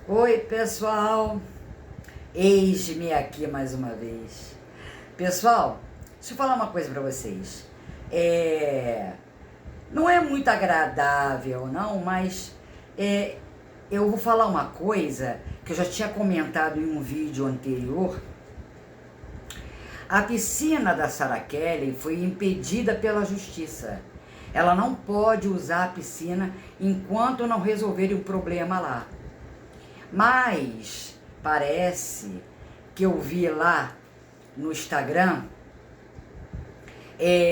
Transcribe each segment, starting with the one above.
Oi, pessoal, eis-me aqui mais uma vez. Pessoal, deixa eu falar uma coisa para vocês. Não é muito agradável, não, mas eu vou falar uma coisa que eu já tinha comentado em um vídeo anterior. A piscina da Sarah Kelly foi impedida pela justiça. Ela não pode usar a piscina enquanto não resolverem o problema lá. Mas parece que eu vi lá no Instagram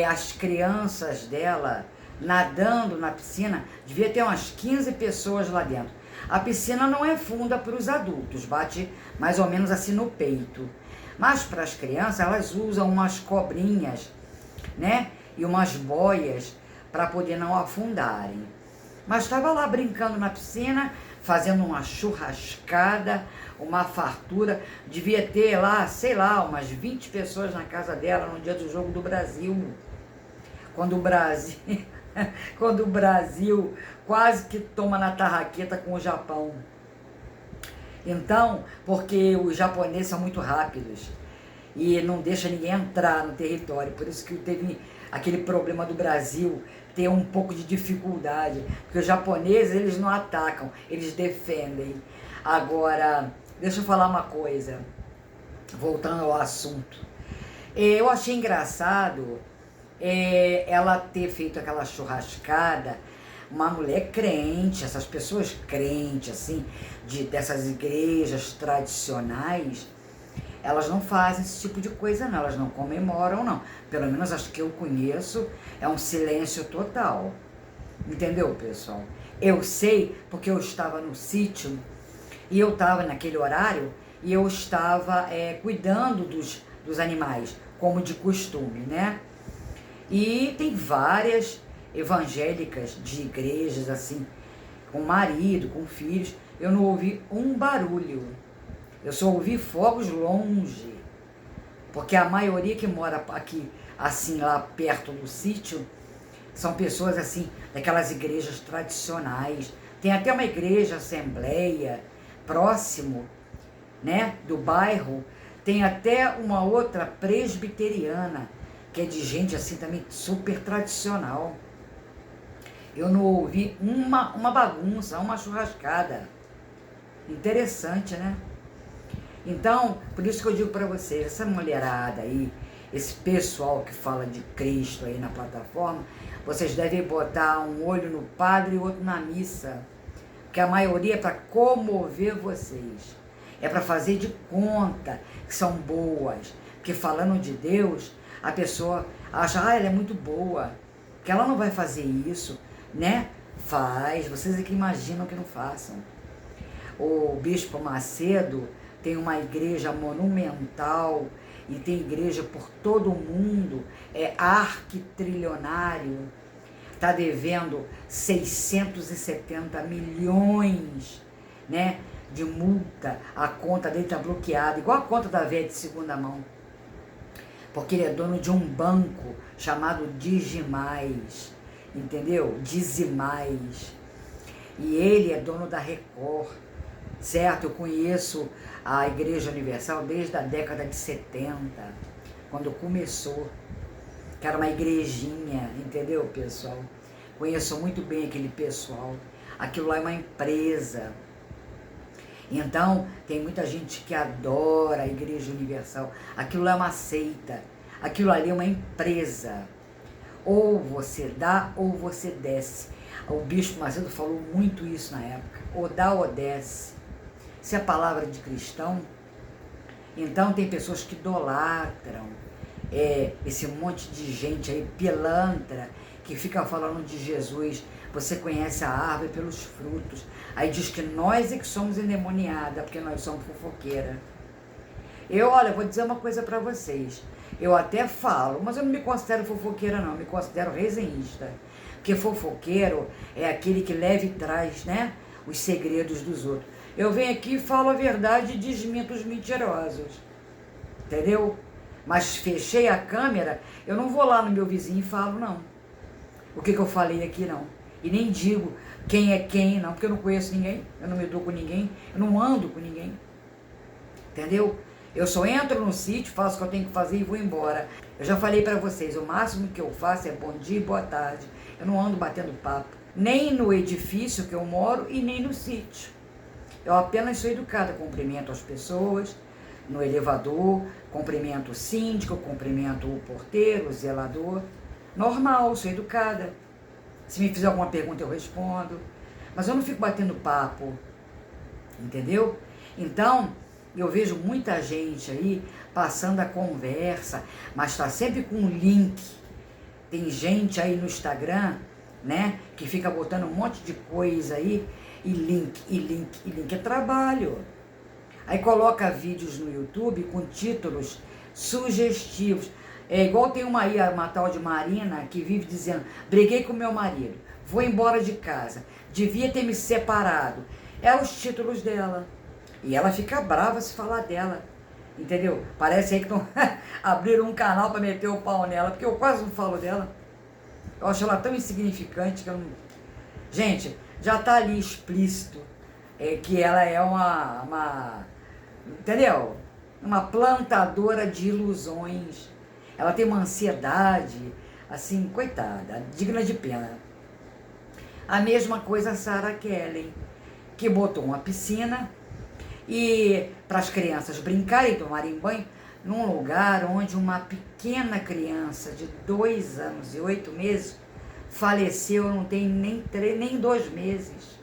as crianças dela nadando na piscina. Devia ter umas 15 pessoas lá dentro. A piscina não é funda para os adultos, bate mais ou menos assim no peito. Mas para as crianças, elas usam umas cobrinhas, né? E umas boias para poder não afundarem. Mas estava lá brincando na piscina, fazendo uma churrascada, uma fartura. Devia ter lá, sei lá, umas 20 pessoas na casa dela no dia do jogo do Brasil. Quando o Brasil quase que toma na tarraqueta com o Japão. Então, porque os japoneses são muito rápidos e não deixa ninguém entrar no território. Por isso que teve aquele problema do Brasil ter um pouco de dificuldade, porque os japoneses, eles não atacam, eles defendem. Agora, deixa eu falar uma coisa, voltando ao assunto. Eu achei engraçado ela ter feito aquela churrascada, uma mulher crente, essas pessoas crentes, assim, dessas igrejas tradicionais, elas não fazem esse tipo de coisa não, elas não comemoram não, pelo menos as que eu conheço, é um silêncio total, entendeu, pessoal? Eu sei porque eu estava no sítio, e eu estava naquele horário, e eu estava cuidando dos animais, como de costume, né? E tem várias evangélicas de igrejas, assim, com marido, com filhos, eu não ouvi um barulho. Eu só ouvi fogos longe, porque a maioria que mora aqui, assim, lá perto do sítio, são pessoas, assim, daquelas igrejas tradicionais. Tem até uma igreja, assembleia, próximo, né, do bairro. Tem até uma outra presbiteriana, que é de gente, assim, também super tradicional. Eu não ouvi uma bagunça, uma churrascada. Interessante, né? Então, por isso que eu digo para vocês, essa mulherada aí, esse pessoal que fala de Cristo aí na plataforma, vocês devem botar um olho no padre e outro na missa, porque a maioria é para comover vocês, é para fazer de conta que são boas, porque falando de Deus, a pessoa acha, ela é muito boa, que ela não vai fazer isso, né? Faz, vocês é que imaginam que não façam. O Bispo Macedo tem uma igreja monumental e tem igreja por todo o mundo, é arquitrilionário, está devendo 670 milhões, né, de multa, a conta dele está bloqueada, igual a conta da velha de segunda mão, porque ele é dono de um banco chamado Digimais, entendeu? Dizimais, e ele é dono da Record, certo? Eu conheço a Igreja Universal desde a década de 70, quando começou, que era uma igrejinha, entendeu, pessoal? Conheço muito bem aquele pessoal. Aquilo lá é uma empresa. Então, tem muita gente que adora a Igreja Universal. Aquilo lá é uma seita. Aquilo ali é uma empresa. Ou você dá ou você desce. O Bispo Macedo falou muito isso na época. Ou dá ou desce. Se é a palavra de cristão, então tem pessoas que idolatram esse monte de gente aí, pilantra, que fica falando de Jesus. Você conhece a árvore pelos frutos. Aí diz que nós é que somos endemoniadas, porque nós somos fofoqueiras. Olha, vou dizer uma coisa para vocês. Eu até falo, mas eu não me considero fofoqueira não, eu me considero resenhista. Porque fofoqueiro é aquele que leva e traz, né, os segredos dos outros. Eu venho aqui, falo a verdade e desminto os mentirosos. Entendeu? Mas fechei a câmera, eu não vou lá no meu vizinho e falo, não. O que eu falei aqui, não. E nem digo quem é quem, não, porque eu não conheço ninguém, eu não me dou com ninguém, eu não ando com ninguém. Entendeu? Eu só entro no sítio, faço o que eu tenho que fazer e vou embora. Eu já falei para vocês, o máximo que eu faço é bom dia e boa tarde. Eu não ando batendo papo, nem no edifício que eu moro e nem no sítio. Eu apenas sou educada, cumprimento as pessoas no elevador, cumprimento o síndico, cumprimento o porteiro, o zelador. Normal, sou educada. Se me fizer alguma pergunta eu respondo. Mas eu não fico batendo papo, entendeu? Então, eu vejo muita gente aí passando a conversa, mas está sempre com um link. Tem gente aí no Instagram, né, que fica botando um monte de coisa aí, e link, e link, e link. É trabalho. Aí coloca vídeos no YouTube com títulos sugestivos. É igual tem uma tal de Marina que vive dizendo: briguei com meu marido, vou embora de casa, devia ter me separado. É os títulos dela. E ela fica brava se falar dela, entendeu? Parece aí que estão abriram um canal para meter o pau nela, porque eu quase não falo dela. Eu acho ela tão insignificante que eu não... Gente, já tá ali explícito que ela é entendeu? Uma plantadora de ilusões. Ela tem uma ansiedade, assim, coitada, digna de pena. A mesma coisa a Sarah Kellen, que botou uma piscina e para as crianças brincarem e tomarem banho num lugar onde uma pequena criança de 2 anos e 8 meses faleceu, não tem nem 2 meses.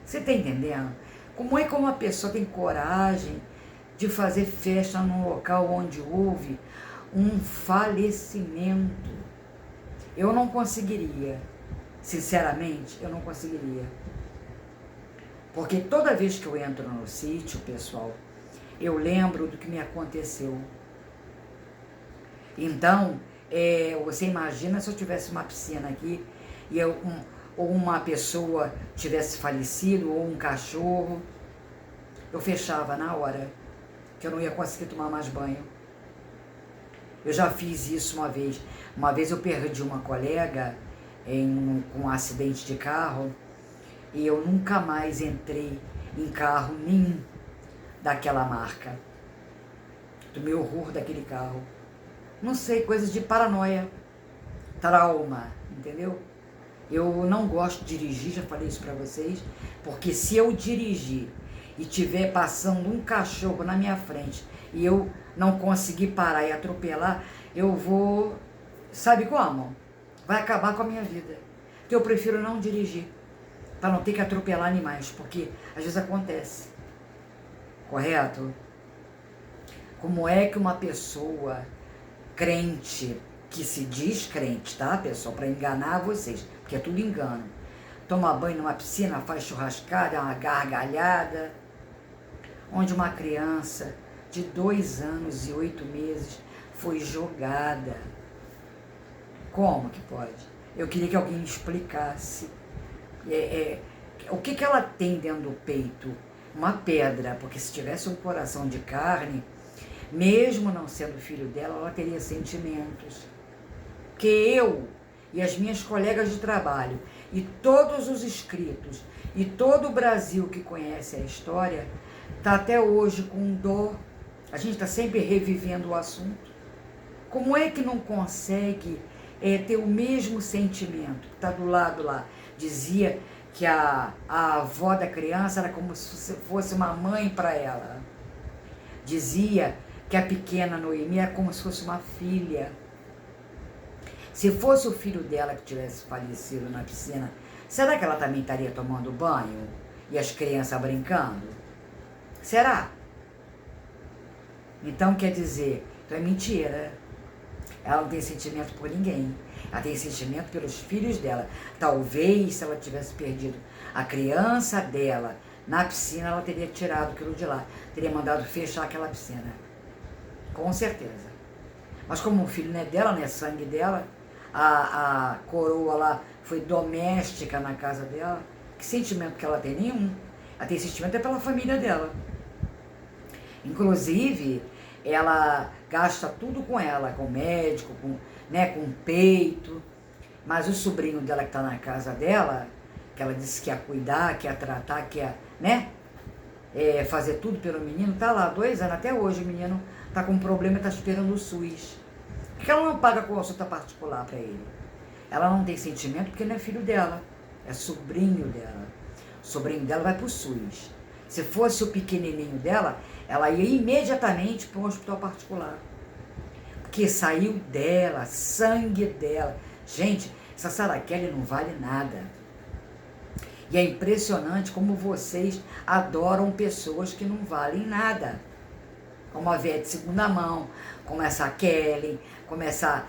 Você está entendendo? Como é que uma pessoa tem coragem de fazer festa num local onde houve um falecimento? Eu não conseguiria, sinceramente, eu não conseguiria. Porque toda vez que eu entro no sítio, pessoal, eu lembro do que me aconteceu. Então, você imagina se eu tivesse uma piscina aqui e ou uma pessoa tivesse falecido, ou um cachorro, eu fechava na hora, que eu não ia conseguir tomar mais banho. Eu já fiz isso uma vez. Uma vez eu perdi uma colega com um acidente de carro, e eu nunca mais entrei em carro nenhum daquela marca. Tomei horror daquele carro. Não sei, coisas de paranoia, trauma, entendeu? Eu não gosto de dirigir, já falei isso pra vocês, porque se eu dirigir e tiver passando um cachorro na minha frente e eu não conseguir parar e atropelar, eu vou, sabe como? Vai acabar com a minha vida. Então eu prefiro não dirigir, para não ter que atropelar animais, porque às vezes acontece. Correto? Como é que uma pessoa crente, que se diz crente, tá, pessoal? Para enganar vocês, porque é tudo engano. Toma banho numa piscina, faz churrascada, uma gargalhada, onde uma criança de 2 anos e 8 meses foi jogada. Como que pode? Eu queria que alguém me explicasse. O que ela tem dentro do peito? Uma pedra, porque se tivesse um coração de carne, mesmo não sendo filho dela, ela teria sentimentos. Que eu e as minhas colegas de trabalho, e todos os inscritos, e todo o Brasil que conhece a história, está até hoje com dor. A gente está sempre revivendo o assunto. Como é que não consegue ter o mesmo sentimento? Está do lado lá. Dizia que a avó da criança era como se fosse uma mãe para ela. Dizia que a pequena Noemi era como se fosse uma filha. Se fosse o filho dela que tivesse falecido na piscina, será que ela também estaria tomando banho? E as crianças brincando? Será? Então quer dizer, então é mentira. Ela não tem sentimento por ninguém. Ela tem sentimento pelos filhos dela. Talvez, se ela tivesse perdido a criança dela na piscina, ela teria tirado aquilo de lá. Teria mandado fechar aquela piscina. Com certeza. Mas como o filho não é dela, não é sangue dela, a coroa lá foi doméstica na casa dela, que sentimento que ela tem? Nenhum. Ela tem sentimento é pela família dela. Inclusive, ela gasta tudo com ela, com o médico, com peito. Mas o sobrinho dela que está na casa dela, que ela disse que ia cuidar, que ia tratar, que ia, né? Fazer tudo pelo menino, tá lá 2 anos, até hoje o menino tá com um problema e tá esperando o SUS. Porque ela não paga consulta particular para ele. Ela não tem sentimento porque não é filho dela, é sobrinho dela. O sobrinho dela vai pro SUS. Se fosse o pequenininho dela, ela ia imediatamente para um hospital particular. Porque saiu dela, sangue dela. Gente, essa Sarah Kelly não vale nada. E é impressionante como vocês adoram pessoas que não valem nada. Como a Vete Segunda Mão, como essa Kelly, como essa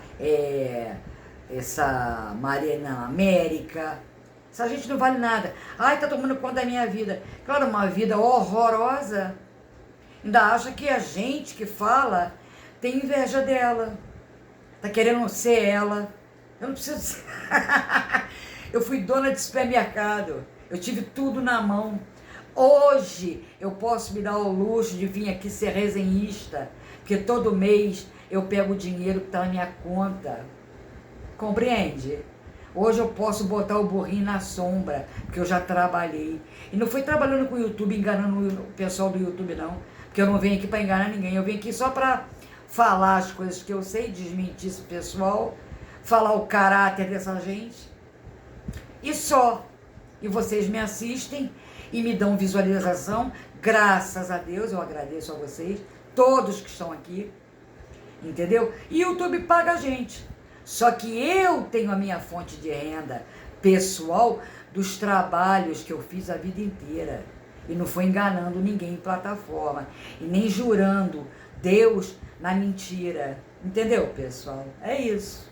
Mariana América. Essa gente não vale nada. Ai, tá tomando conta da minha vida. Claro, uma vida horrorosa. Ainda acha que a gente que fala tem inveja dela. Tá querendo ser ela. Eu não preciso ser. Eu fui dona de supermercado. Eu tive tudo na mão. Hoje eu posso me dar o luxo de vir aqui ser resenhista. Porque todo mês eu pego o dinheiro que está na minha conta. Compreende? Hoje eu posso botar o burrinho na sombra, porque eu já trabalhei. E não fui trabalhando com o YouTube, enganando o pessoal do YouTube, não. Porque eu não venho aqui para enganar ninguém. Eu venho aqui só para falar as coisas que eu sei, desmentir esse pessoal, falar o caráter dessa gente. E só. E vocês me assistem e me dão visualização. Graças a Deus, eu agradeço a vocês, todos que estão aqui. Entendeu? E o YouTube paga a gente. Só que eu tenho a minha fonte de renda pessoal dos trabalhos que eu fiz a vida inteira. E não foi enganando ninguém em plataforma. E nem jurando Deus na mentira. Entendeu, pessoal? É isso.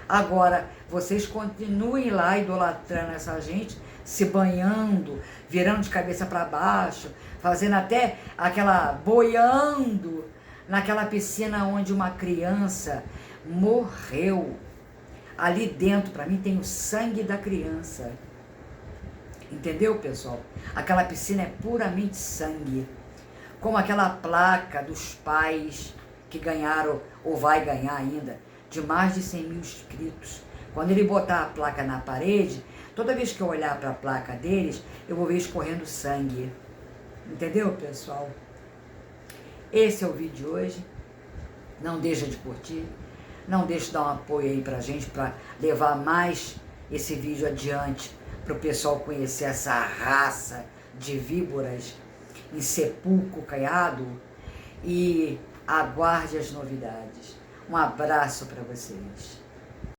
Agora, vocês continuem lá idolatrando essa gente, se banhando, virando de cabeça para baixo, fazendo até aquela, boiando naquela piscina onde uma criança morreu. Ali dentro, para mim, tem o sangue da criança. Entendeu, pessoal? Aquela piscina é puramente sangue. Como aquela placa dos pais que ganharam, ou vai ganhar ainda, de mais de 100 mil inscritos. Quando ele botar a placa na parede, toda vez que eu olhar para a placa deles, eu vou ver escorrendo sangue. Entendeu, pessoal? Esse é o vídeo de hoje. Não deixa de curtir. Não deixa de dar um apoio aí pra gente, para levar mais esse vídeo adiante, para o pessoal conhecer essa raça de víboras em sepulcro caiado. E aguarde as novidades. Um abraço para vocês.